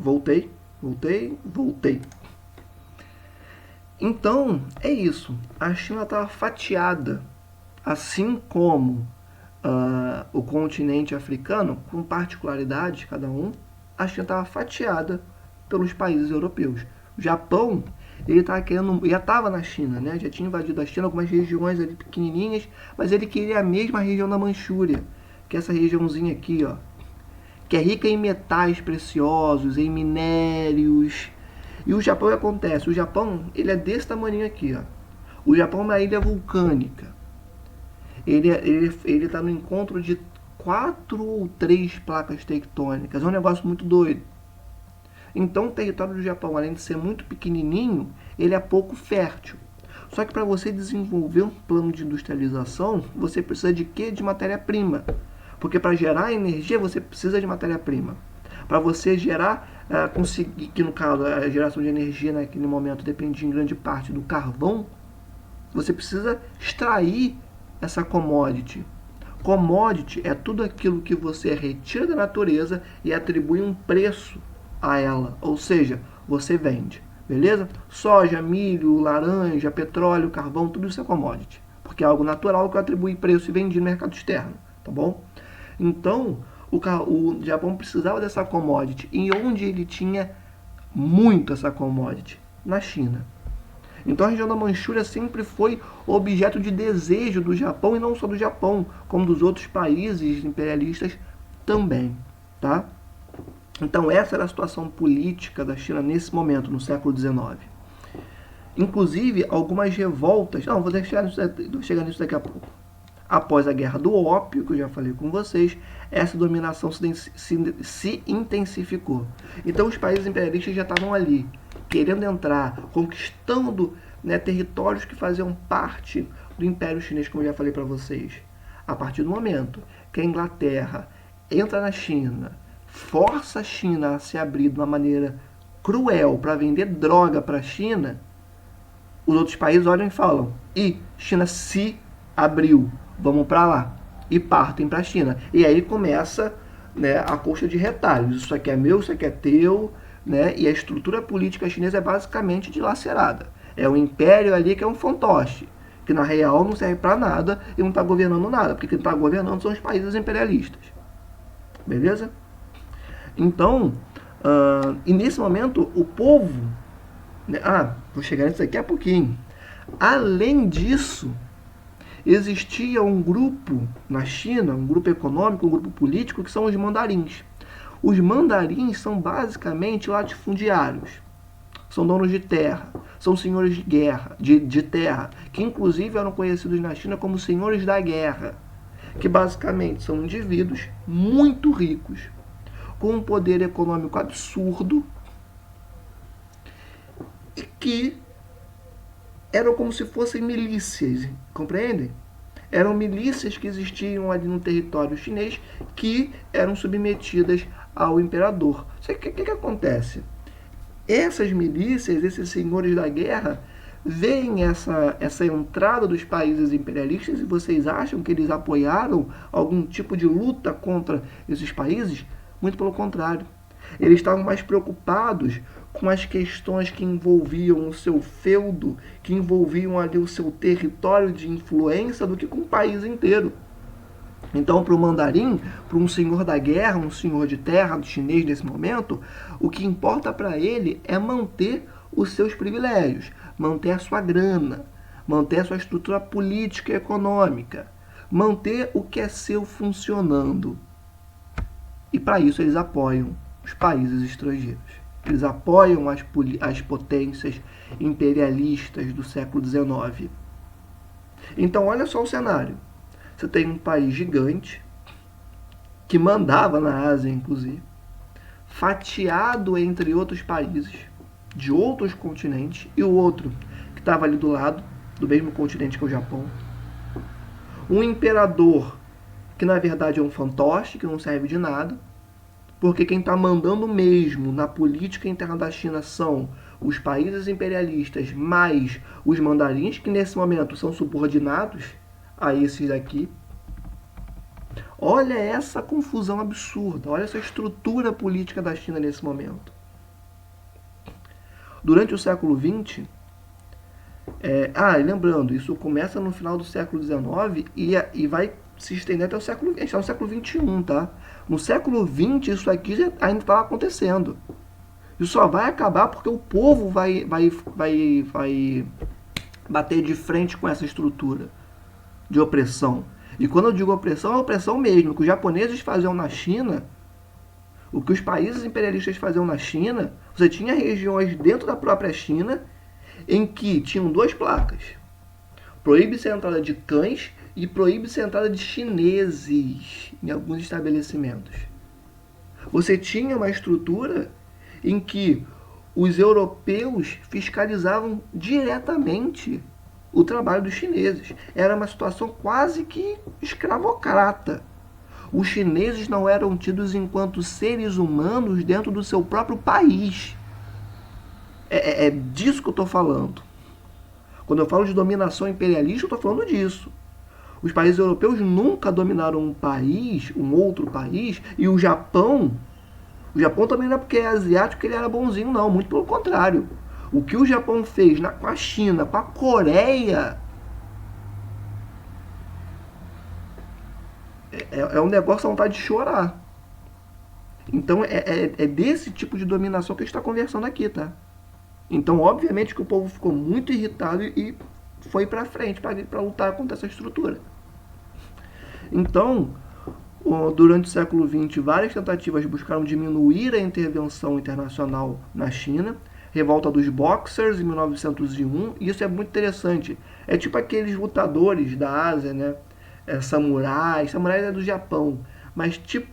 Voltei. Então, é isso. A China estava fatiada, assim como o continente africano, com particularidades cada um, a China estava fatiada pelos países europeus. O Japão, ele estava querendo, já estava na China, né? Já tinha invadido a China, algumas regiões ali pequenininhas, mas ele queria a mesma região da Manchúria, que é essa regiãozinha aqui, ó, que é rica em metais preciosos, em minérios. E o Japão, o que acontece? O Japão, ele é desse tamanho aqui, ó. O Japão é uma ilha vulcânica. Ele está no encontro de 4 ou 3 placas tectônicas. É um negócio muito doido. Então o território do Japão, além de ser muito pequenininho, ele é pouco fértil. Só que para você desenvolver um plano de industrialização, você precisa de quê? De matéria-prima. Porque para gerar energia, você precisa de matéria-prima. Para você gerar, conseguir, que no caso a geração de energia naquele momento dependia em grande parte do carvão, você precisa extrair essa commodity. Commodity é tudo aquilo que você retira da natureza e atribui um preço a ela, ou seja, você vende, beleza? Soja, milho, laranja, petróleo, carvão, tudo isso é commodity, porque é algo natural que atribui preço e vende no mercado externo, tá bom? Então, o Japão precisava dessa commodity, e onde ele tinha muito essa commodity? Na China. Então a região da Manchúria sempre foi objeto de desejo do Japão, e não só do Japão, como dos outros países imperialistas também, tá? Então essa era a situação política da China nesse momento, no século XIX. Inclusive, algumas revoltas... Não, vou chegar nisso daqui a pouco. Após a Guerra do Ópio, que eu já falei com vocês, essa dominação se intensificou. Então os países imperialistas já estavam ali, querendo entrar, conquistando, né, territórios que faziam parte do Império Chinês, como eu já falei para vocês. A partir do momento que a Inglaterra entra na China, força a China a se abrir de uma maneira cruel para vender droga para a China, os outros países olham e falam: China se abriu, vamos para lá. E partem para a China. E aí começa, né, a coxa de retalhos. Isso aqui é meu, isso aqui é teu, né? E a estrutura política chinesa é basicamente dilacerada. É um império ali que é um fantoche, que na real não serve para nada e não está governando nada, porque quem está governando são os países imperialistas. Beleza? Então, e nesse momento, o povo... Né, vou chegar nisso daqui a pouquinho. Além disso, existia um grupo na China, um grupo econômico, um grupo político, que são os mandarins. Os mandarins são basicamente latifundiários. São donos de terra, são senhores de guerra, de terra, que inclusive eram conhecidos na China como senhores da guerra, que basicamente são indivíduos muito ricos, com um poder econômico absurdo, e que eram como se fossem milícias, compreendem? Eram milícias que existiam ali no território chinês, que eram submetidas ao imperador. Só que o que acontece? Essas milícias, esses senhores da guerra, veem essa entrada dos países imperialistas, e vocês acham que eles apoiaram algum tipo de luta contra esses países? Muito pelo contrário. Eles estavam mais preocupados com as questões que envolviam o seu feudo, que envolviam ali o seu território de influência, do que com o país inteiro. Então, para o mandarim, para um senhor da guerra, um senhor de terra, do chinês nesse momento, o que importa para ele é manter os seus privilégios, manter a sua grana, manter a sua estrutura política e econômica, manter o que é seu funcionando. E para isso eles apoiam os países estrangeiros. Eles apoiam as potências imperialistas do século XIX. Então, olha só o cenário. Você tem um país gigante, que mandava na Ásia, inclusive, fatiado entre outros países, de outros continentes, e o outro que estava ali do lado, do mesmo continente que o Japão. Um imperador que, na verdade, é um fantoche, que não serve de nada, porque quem está mandando mesmo na política interna da China são os países imperialistas, mais os mandarins, que nesse momento são subordinados a esses daqui. Olha essa confusão absurda, olha essa estrutura política da China nesse momento. Durante o século XX, lembrando, isso começa no final do século XIX e vai se estender até o século... A gente está no século XXI, tá? No século XX, isso aqui ainda estava acontecendo. Isso só vai acabar porque o povo vai bater de frente com essa estrutura de opressão. E quando eu digo opressão, é opressão mesmo. O que os japoneses faziam na China, o que os países imperialistas faziam na China, você tinha regiões dentro da própria China em que tinham duas placas. Proíbe-se a entrada de cães e proíbe-se a entrada de chineses em alguns estabelecimentos. Você tinha uma estrutura em que os europeus fiscalizavam diretamente o trabalho dos chineses. Era uma situação quase que escravocrata. Os chineses não eram tidos enquanto seres humanos dentro do seu próprio país. É disso que eu estou falando. Quando eu falo de dominação imperialista, eu estou falando disso. Os países europeus nunca dominaram um país, um outro país, e o Japão também não é porque é asiático que ele era bonzinho, não. Muito pelo contrário. O que o Japão fez com a China, com a Coreia, é um negócio à vontade de chorar. Então é desse tipo de dominação que a gente está conversando aqui, tá? Então, obviamente que o povo ficou muito irritado e foi para frente para lutar contra essa estrutura. Então, durante o século XX, várias tentativas buscaram diminuir a intervenção internacional na China. Revolta dos Boxers, em 1901. E isso é muito interessante. É tipo aqueles lutadores da Ásia, né? Samurais. Samurais é do Japão. Mas, tipo,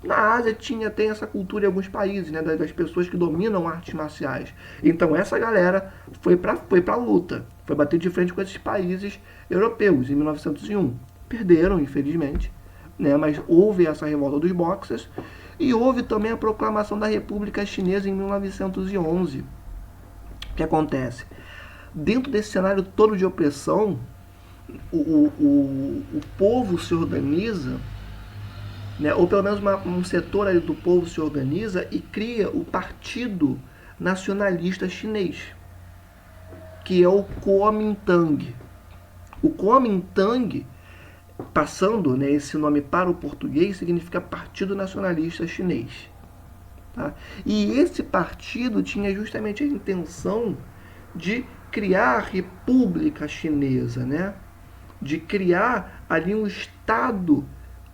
na Ásia tem essa cultura em alguns países, né? Das pessoas que dominam artes marciais. Então, essa galera foi pra luta. Foi bater de frente com esses países europeus, em 1901. Perderam, infelizmente. Né, mas houve essa revolta dos Boxers e houve também a proclamação da República Chinesa em 1911. O que acontece? Dentro desse cenário todo de opressão, o povo se organiza, né, ou pelo menos um setor ali do povo se organiza e cria o Partido Nacionalista Chinês, que é o Kuomintang. O Kuomintang, passando, né, esse nome para o português, significa Partido Nacionalista Chinês. Tá? E esse partido tinha justamente a intenção de criar a República Chinesa, né? De criar ali um Estado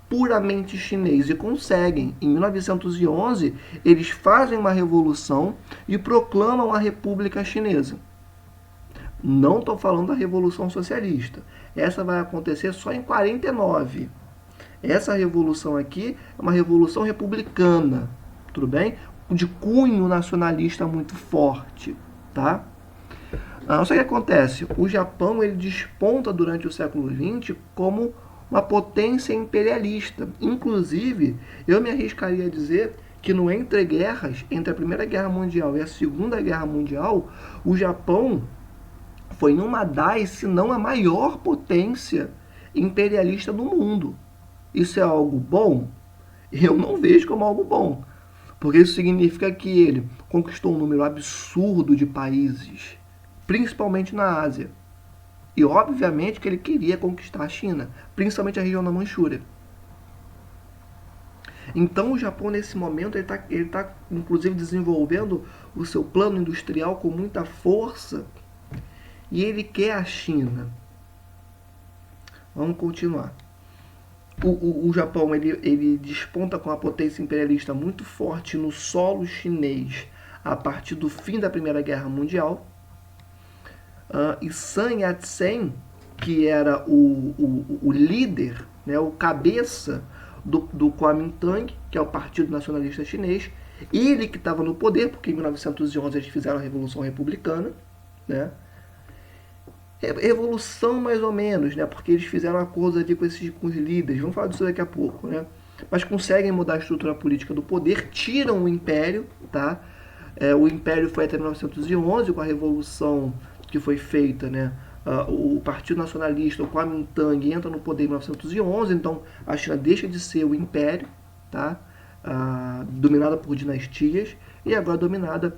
puramente chinês. E conseguem. Em 1911, eles fazem uma revolução e proclamam a República Chinesa. Não estou falando da Revolução Socialista. Essa vai acontecer só em 49. Essa revolução aqui é uma revolução republicana, tudo bem? De cunho nacionalista muito forte, tá? Só que acontece, o Japão ele desponta durante o século XX como uma potência imperialista. Inclusive, eu me arriscaria a dizer que no entreguerras, entre a Primeira Guerra Mundial e a Segunda Guerra Mundial, o Japão foi uma das, se não a maior potência imperialista do mundo. Isso é algo bom? Eu não vejo como algo bom. Porque isso significa que ele conquistou um número absurdo de países, principalmente na Ásia. E obviamente que ele queria conquistar a China, principalmente a região da Manchúria. Então o Japão nesse momento ele tá inclusive desenvolvendo o seu plano industrial com muita força. E ele quer a China. Vamos continuar. O Japão ele desponta com a potência imperialista muito forte no solo chinês a partir do fim da Primeira Guerra Mundial. E Sun Yat-sen, que era o líder, né, o cabeça do Kuomintang, que é o Partido Nacionalista Chinês, ele que estava no poder, porque em 1911 eles fizeram a Revolução Republicana, né? Revolução mais ou menos, né? Porque eles fizeram acordos ali com os líderes, vamos falar disso daqui a pouco, né? Mas conseguem mudar a estrutura política do poder, tiram o império, tá? O império foi até 1911 com a revolução que foi feita, né? O Partido Nacionalista, o Kuomintang, entra no poder em 1911, então a China deixa de ser o império, tá? Dominada por dinastias, e agora dominada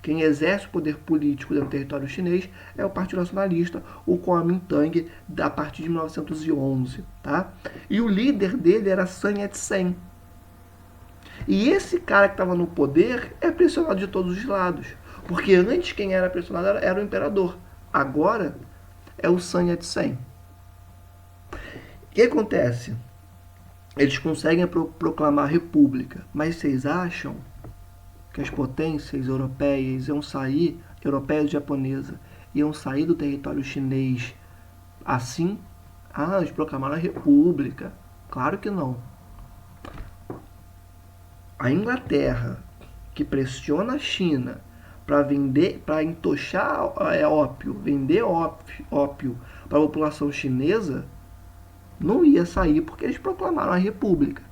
Quem exerce o poder político dentro do território chinês é o Partido Nacionalista, o Kuomintang, a partir de 1911. Tá? E o líder dele era Sun Yat-sen. E esse cara que estava no poder é pressionado de todos os lados. Porque antes quem era pressionado era o imperador. Agora é o Sun Yat-sen. O que acontece? Eles conseguem proclamar a república, mas vocês acham que as potências europeias iam sair, europeia e japonesa, iam sair do território chinês assim? Ah, eles proclamaram a república. Claro que não. A Inglaterra, que pressiona a China para vender, para entochar ópio, vender ópio para a população chinesa, não ia sair porque eles proclamaram a república,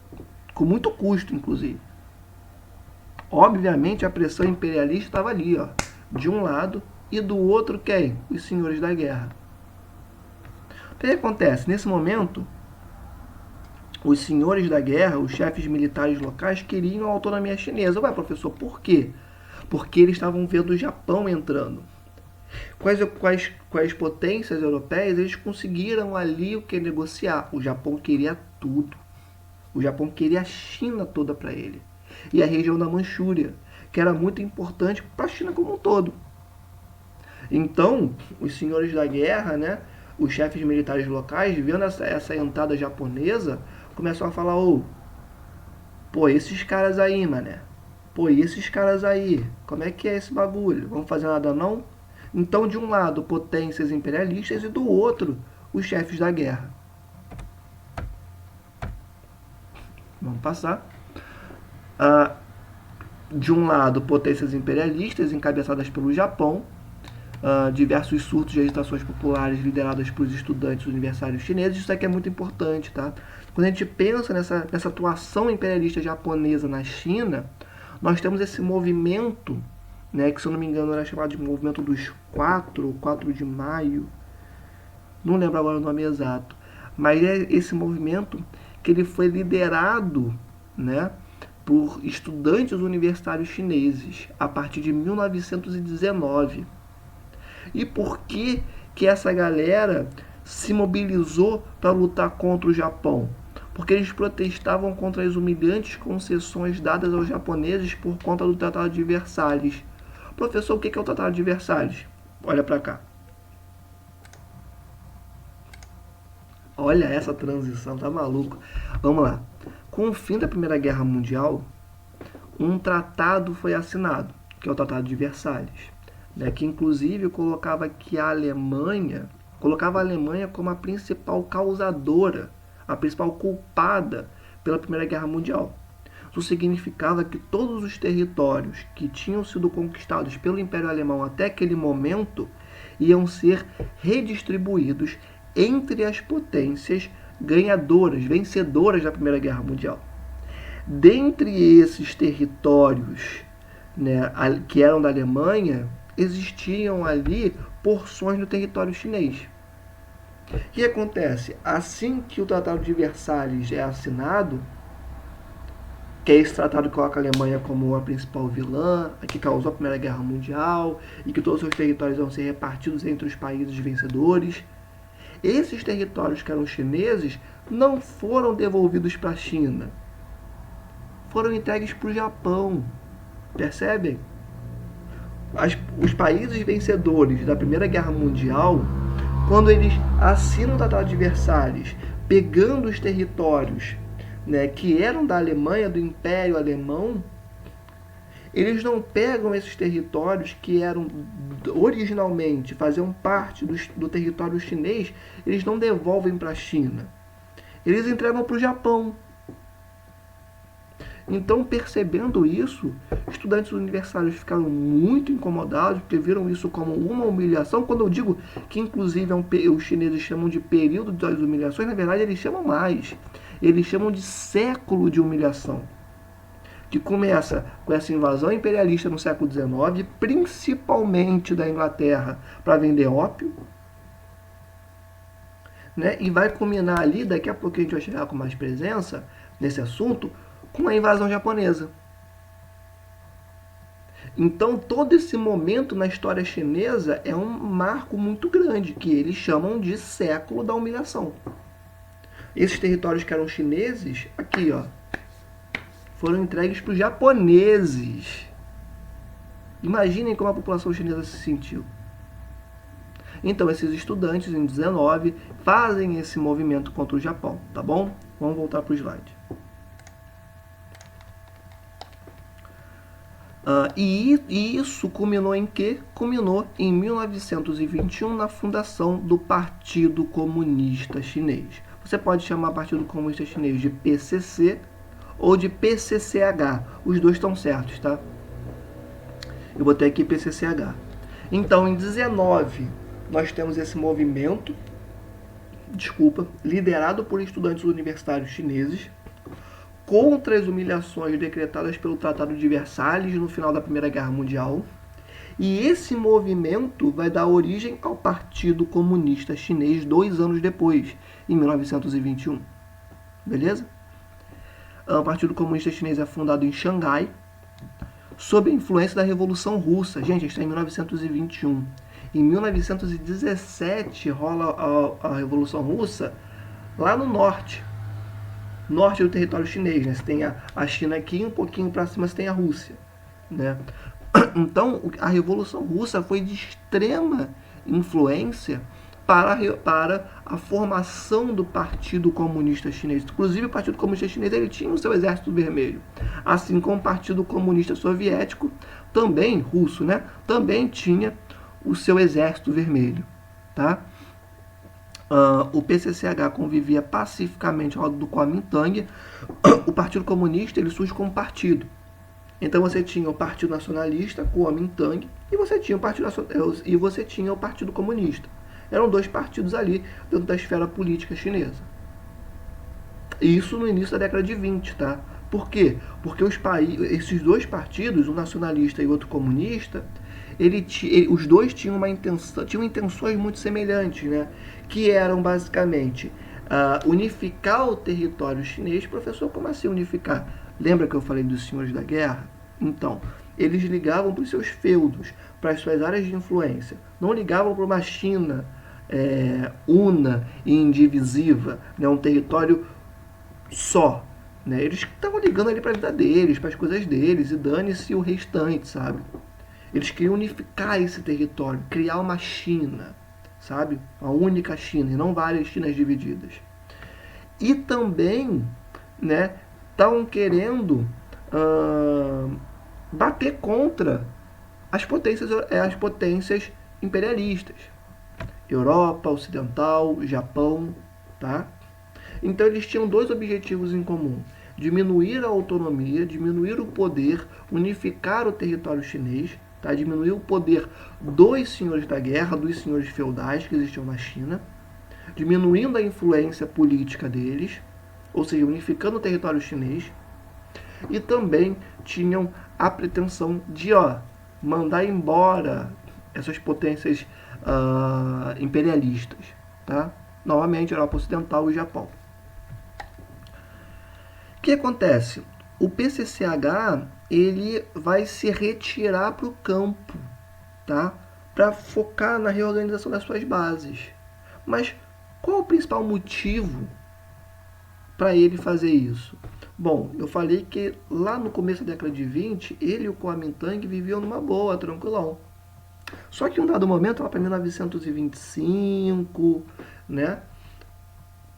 com muito custo, inclusive. Obviamente a pressão imperialista estava ali, ó, de um lado, e do outro quem? Os senhores da guerra. O que acontece? Nesse momento, os senhores da guerra, os chefes militares locais, queriam a autonomia chinesa. Ué, professor, por quê? Porque eles estavam vendo o Japão entrando. Quais potências europeias eles conseguiram ali o que negociar? O Japão queria tudo. O Japão queria a China toda para ele. E a região da Manchúria, que era muito importante para a China como um todo. Então, os senhores da guerra, né, os chefes militares locais, vendo essa entrada japonesa, começam a falar, pô, esses caras aí, mané. Pô, e esses caras aí? Como é que é esse bagulho? Vamos fazer nada não? Então, de um lado, potências imperialistas e do outro, os chefes da guerra. Vamos passar. De um lado, potências imperialistas encabeçadas pelo Japão, diversos surtos de agitações populares lideradas por estudantes universitários chineses. Isso aqui é muito importante, tá? Quando a gente pensa nessa atuação imperialista japonesa na China, nós temos esse movimento, né, que se eu não me engano era chamado de movimento dos 4 de maio, não lembro agora o nome exato, mas é esse movimento que ele foi liderado, né, por estudantes universitários chineses a partir de 1919. E por que essa galera se mobilizou para lutar contra o Japão? Porque eles protestavam contra as humilhantes concessões dadas aos japoneses por conta do Tratado de Versalhes. Professor, o que é o Tratado de Versalhes? Olha para cá. Olha essa transição, tá maluco? Vamos lá. Com o fim da Primeira Guerra Mundial, um tratado foi assinado, que é o Tratado de Versalhes, né, que inclusive colocava a Alemanha como a principal causadora, a principal culpada pela Primeira Guerra Mundial. Isso significava que todos os territórios que tinham sido conquistados pelo Império Alemão até aquele momento iam ser redistribuídos entre as potências ganhadoras, vencedoras da Primeira Guerra Mundial. Dentre esses territórios, né, que eram da Alemanha, existiam ali porções do território chinês. O que acontece? Assim que o Tratado de Versalhes é assinado, que é esse tratado que coloca a Alemanha como a principal vilã, que causou a Primeira Guerra Mundial, e que todos os seus territórios vão ser repartidos entre os países vencedores, esses territórios que eram chineses não foram devolvidos para a China. Foram entregues para o Japão. Percebem? Os países vencedores da Primeira Guerra Mundial, quando eles assinam o Tratado de Versalhes, pegando os territórios, né, que eram da Alemanha, do Império Alemão, eles não pegam esses territórios que eram originalmente, faziam parte do território chinês, eles não devolvem para a China. Eles entregam para o Japão. Então, percebendo isso, estudantes universitários ficaram muito incomodados, porque viram isso como uma humilhação. Quando eu digo que, inclusive, os chineses chamam de período das humilhações, na verdade, eles chamam mais. Eles chamam de século de humilhação, que começa com essa invasão imperialista no século XIX, principalmente da Inglaterra, para vender ópio, né? E vai culminar ali, daqui a pouco a gente vai chegar com mais presença nesse assunto, com a invasão japonesa. Então, todo esse momento na história chinesa é um marco muito grande, que eles chamam de século da humilhação. Esses territórios que eram chineses, aqui, ó, foram entregues para os japoneses. Imaginem como a população chinesa se sentiu. Então, esses estudantes, em 19, fazem esse movimento contra o Japão, tá bom? Vamos voltar para o slide. E isso culminou em quê? Culminou em 1921, na fundação do Partido Comunista Chinês. Você pode chamar Partido Comunista Chinês de PCC ou de PCCH. Os dois estão certos, tá? Eu botei aqui PCCH. Então, em 19, nós temos esse movimento, liderado por estudantes universitários chineses, contra as humilhações decretadas pelo Tratado de Versalhes no final da Primeira Guerra Mundial. E esse movimento vai dar origem ao Partido Comunista Chinês 2 anos depois, em 1921. Beleza? O Partido Comunista Chinês é fundado em Xangai, sob a influência da Revolução Russa. Gente, a gente está em 1921. Em 1917 rola a Revolução Russa lá no norte do território chinês, né? Você tem a China aqui, um pouquinho para cima você tem a Rússia, né? Então, a Revolução Russa foi de extrema influência para a formação do Partido Comunista Chinês. Inclusive, o Partido Comunista Chinês ele tinha o seu exército vermelho, assim como o Partido Comunista Soviético, também russo, né? Também tinha o seu exército vermelho, tá? O PCCH convivia pacificamente ao lado do Kuomintang. O Partido Comunista ele surge como partido. Então você tinha o Partido Nacionalista, Kuomintang, e você tinha o Partido Comunista. Eram dois partidos ali dentro da esfera política chinesa. Isso no início da década de 20, tá? Por quê? Porque esses dois partidos, um nacionalista e outro comunista, os dois tinham intenções muito semelhantes, né? Que eram basicamente unificar o território chinês. Professor, como assim unificar? Lembra que eu falei dos senhores da guerra? Então, eles ligavam para os seus feudos, para as suas áreas de influência. Não ligavam para uma China una e indivisiva, né? Um território só. Né? Eles estavam ligando ali para a vida deles, para as coisas deles, e dane-se o restante, sabe? Eles queriam unificar esse território, criar uma China, sabe? Uma única China, e não várias Chinas divididas. E também, né, estavam querendo bater contra as potências imperialistas. Europa, Ocidental, Japão, tá? Então eles tinham dois objetivos em comum: diminuir a autonomia, diminuir o poder, unificar o território chinês, tá? Diminuir o poder dos senhores da guerra, dos senhores feudais que existiam na China, diminuindo a influência política deles, ou seja, unificando o território chinês, e também tinham a pretensão de mandar embora essas potências imperialistas, tá? Novamente, Europa Ocidental e Japão. O que acontece? O PCCH ele vai se retirar para o campo, tá? Para focar na reorganização das suas bases. Mas qual o principal motivo para ele fazer isso? Bom, eu falei que lá no começo da década de 20, ele e o Kuomintang viviam numa boa, tranquilão. Só que em um dado momento, lá para 1925, né,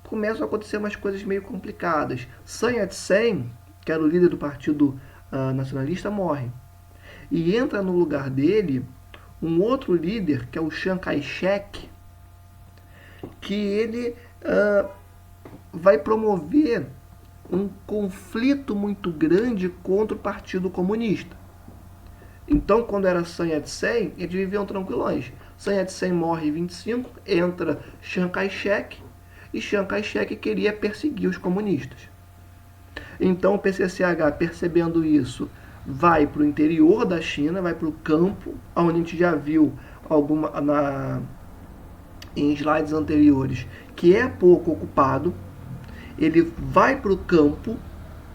começam a acontecer umas coisas meio complicadas. Sun Yat-sen, que era o líder do Partido Nacionalista, morre. E entra no lugar dele um outro líder, que é o Chiang Kai-shek, que ele vai promover um conflito muito grande contra o Partido Comunista. Então, quando era Sun Yat-sen, eles viviam tranquilões. Sun Yat-sen morre em 25, entra Chiang Kai-shek, e Chiang Kai-shek queria perseguir os comunistas. Então, o PCCH, percebendo isso, vai para o interior da China, vai para o campo, onde a gente já viu em slides anteriores, que é pouco ocupado. Ele vai para o campo,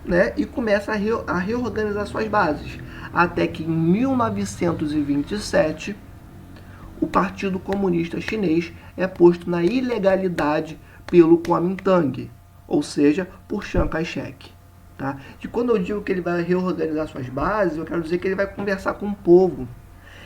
né, e começa a reorganizar suas bases, até que em 1927 o Partido Comunista Chinês é posto na ilegalidade pelo Kuomintang, ou seja, por Chiang Kai-shek. Tá? E quando eu digo que ele vai reorganizar suas bases, eu quero dizer que ele vai conversar com o povo,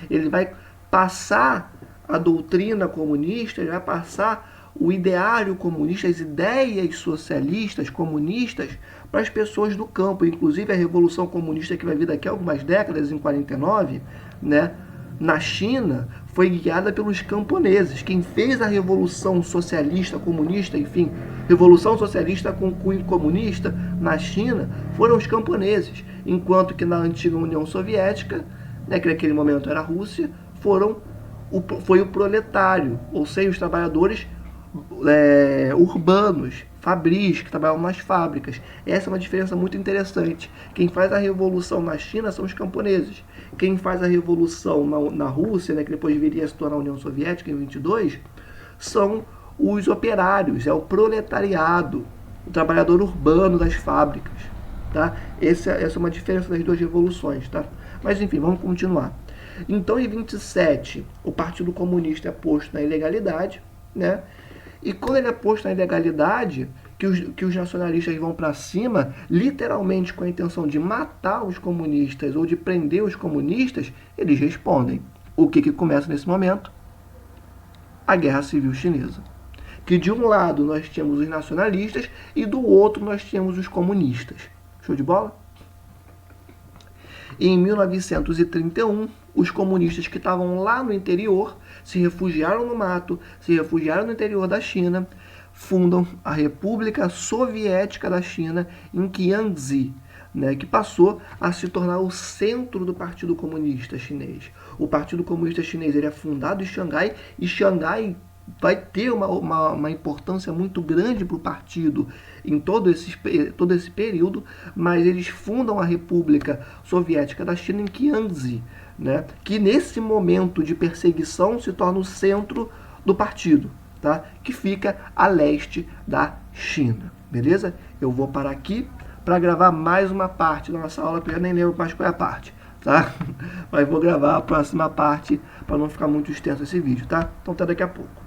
ele vai passar a doutrina comunista, ele vai passar o ideário comunista, as ideias socialistas, comunistas, para as pessoas do campo. Inclusive a Revolução Comunista que vai vir daqui a algumas décadas, em 49, né, na China, foi guiada pelos camponeses. Quem fez a Revolução Socialista, Comunista, enfim, Revolução Socialista com cunho comunista na China, foram os camponeses. Enquanto que na antiga União Soviética, né, que naquele momento era a Rússia, foi o proletário, ou seja, os trabalhadores urbanos, fabris, que trabalhavam nas fábricas. Essa é uma diferença muito interessante. Quem faz a revolução na China são os camponeses. Quem faz a revolução na Rússia, né, que depois viria a se tornar a União Soviética em 22, são os operários, é o proletariado, o trabalhador urbano das fábricas. Tá? Essa é uma diferença das duas revoluções. Tá? Mas enfim, vamos continuar. Então, em 27, o Partido Comunista é posto na ilegalidade, né? E quando ele é posto na ilegalidade, que os nacionalistas vão para cima, literalmente com a intenção de matar os comunistas ou de prender os comunistas, eles respondem. O que começa nesse momento? A Guerra Civil Chinesa. Que de um lado nós tínhamos os nacionalistas e do outro nós tínhamos os comunistas. Show de bola? E em 1931, os comunistas que estavam lá no interior se refugiaram no mato, se refugiaram no interior da China, fundam a República Soviética da China em Jiangxi, né, que passou a se tornar o centro do Partido Comunista Chinês. O Partido Comunista Chinês ele é fundado em Xangai, e Xangai vai ter uma importância muito grande para o partido em todo esse período, mas eles fundam a República Soviética da China em Jiangxi, né, que nesse momento de perseguição se torna o centro do partido, tá, que fica a leste da China. Beleza? Eu vou parar aqui para gravar mais uma parte da nossa aula, porque eu nem lembro mais qual é a parte. Tá? Mas vou gravar a próxima parte para não ficar muito extenso esse vídeo. Tá? Então até daqui a pouco.